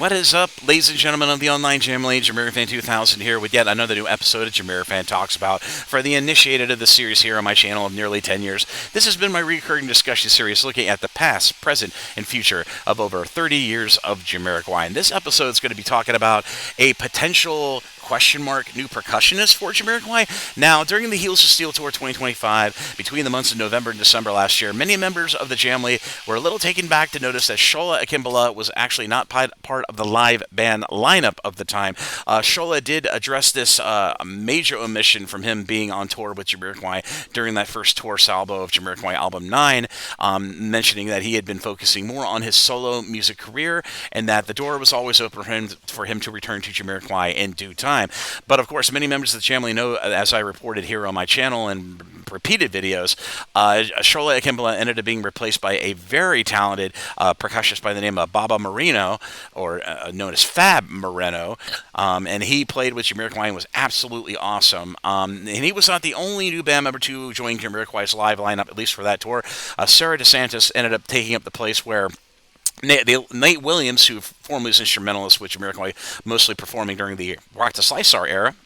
What is up, ladies and gentlemen of the online jam lane? JamiroFan 2000 here with yet another new episode of JamiroFan Talks About. For the initiated of the series here on my channel of nearly 10 years, this has been my recurring discussion series looking at the past, present, and future of over 30 years of Jamiroquai. And this episode is going to be talking about a potential question mark new percussionist for Jamiroquai. Now, during the Heels of Steel Tour 2025, between the months of November and December last year, many members of the Jamley were a little taken back to notice that Shola Akimbala was actually not part of the live band lineup of the time. Shola did address this major omission from him being on tour with Jamiroquai during that first tour salvo of Jamiroquai album 9, mentioning that he had been focusing more on his solo music career and that the door was always open for him to return to Jamiroquai in due time. But of course, many members of the family know, as I reported here on my channel and repeated videos, Shola Akimbala ended up being replaced by a very talented percussionist by the name of Babo Moreno, or known as Fab Moreno, and he played with Jamiroquai and was absolutely awesome. And he was not the only new band member to join Jamiroquai's live lineup, at least for that tour. Sarah DeSantis ended up taking up the place where Nate Williams, who formerly was instrumentalist with Jamiroquai, mostly performing during the Rock to Slicer era,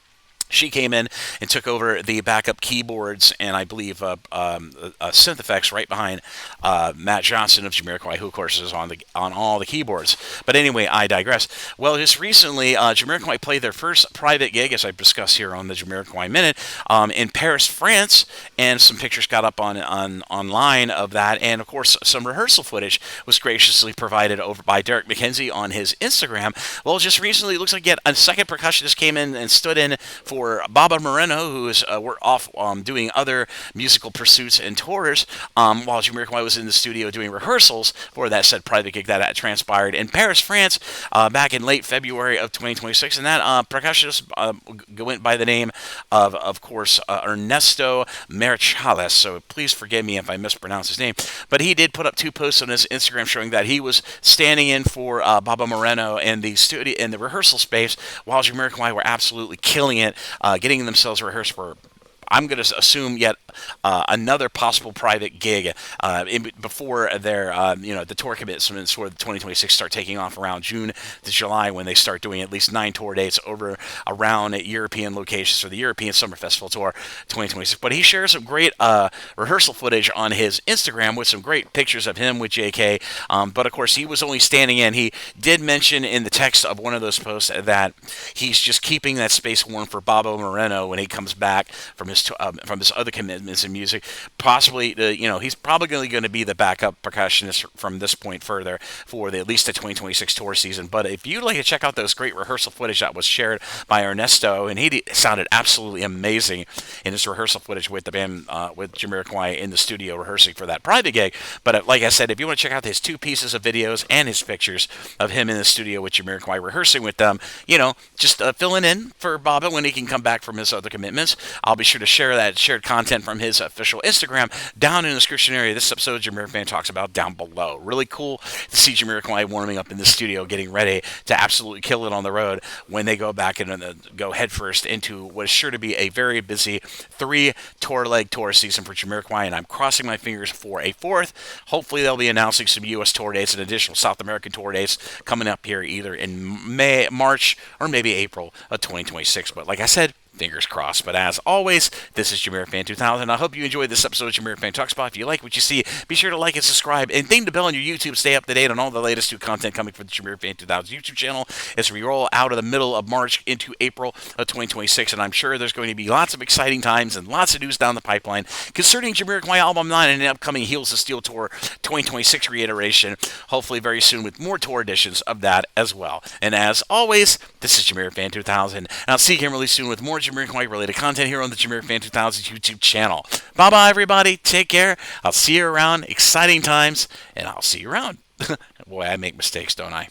she came in and took over the backup keyboards and I believe synth effects right behind Matt Johnson of Jamiroquai, who of course is on all the keyboards. But anyway, I digress. Well, just recently, Jamiroquai played their first private gig, as I've discussed here on the Jamiroquai Minute, in Paris, France, and some pictures got up online of that, and of course some rehearsal footage was graciously provided over by Derek McKenzie on his Instagram. Well, just recently, it looks like yet a second percussionist came in and stood in for Babo Moreno, who is we're off doing other musical pursuits and tours, while Jamiroquai was in the studio doing rehearsals for that said private gig that had transpired in Paris, France, back in late February of 2026. And that percussionist went by the name of course, Ernesto Marichades. So please forgive me if I mispronounce his name. But he did put up 2 posts on his Instagram showing that he was standing in for Babo Moreno in the studio in the rehearsal space, while Jamiroquai were absolutely killing it, getting themselves rehearsed for, I'm going to assume, yet another possible private gig before their, the tour commitments for 2026 start taking off around June to July, when they start doing at least 9 tour dates over around European locations for the European Summer Festival Tour 2026. But he shares some great rehearsal footage on his Instagram with some great pictures of him with JK. But of course, he was only standing in. He did mention in the text of one of those posts that he's just keeping that space warm for Babo Moreno when he comes back from his other commitments in music. Possibly, he's probably going to be the backup percussionist from this point further for at least the 2026 tour season. But if you'd like to check out those great rehearsal footage that was shared by Ernesto, and he sounded absolutely amazing in his rehearsal footage with the band, with Jamiroquai in the studio rehearsing for that private gig. But like I said, if you want to check out his 2 pieces of videos and his pictures of him in the studio with Jamiroquai rehearsing with them, just filling in for Baba when he can come back from his other commitments, I'll be sure to share that shared content from his official Instagram down in the description area. This episode JamiroFan Talks About down below. Really cool to see Jamiroquai warming up in the studio, getting ready to absolutely kill it on the road when they go back and go headfirst into what is sure to be a very busy 3 tour season for Jamiroquai, and I'm crossing my fingers for a 4th. Hopefully they'll be announcing some U.S. tour dates and additional South American tour dates coming up here either in March, or maybe April of 2026. But like I said, fingers crossed. But as always, this is JamiroFan 2000. I hope you enjoyed this episode of JamiroFan Talks About. If you like what you see, be sure to like and subscribe, and ding the bell on your YouTube to stay up to date on all the latest new content coming from the JamiroFan 2000 YouTube channel as we roll out of the middle of March into April of 2026. And I'm sure there's going to be lots of exciting times and lots of news down the pipeline concerning Jamiroquai Album 9 and the upcoming Heels of Steel Tour 2026 reiteration, hopefully very soon, with more tour editions of that as well. And as always, this is JamiroFan 2000, and I'll see you again really soon with more Jamiroquai related content here on the JamiroFan 2000 YouTube channel. Bye bye, everybody. Take care. I'll see you around. Exciting times, and I'll see you around. Boy, I make mistakes, don't I?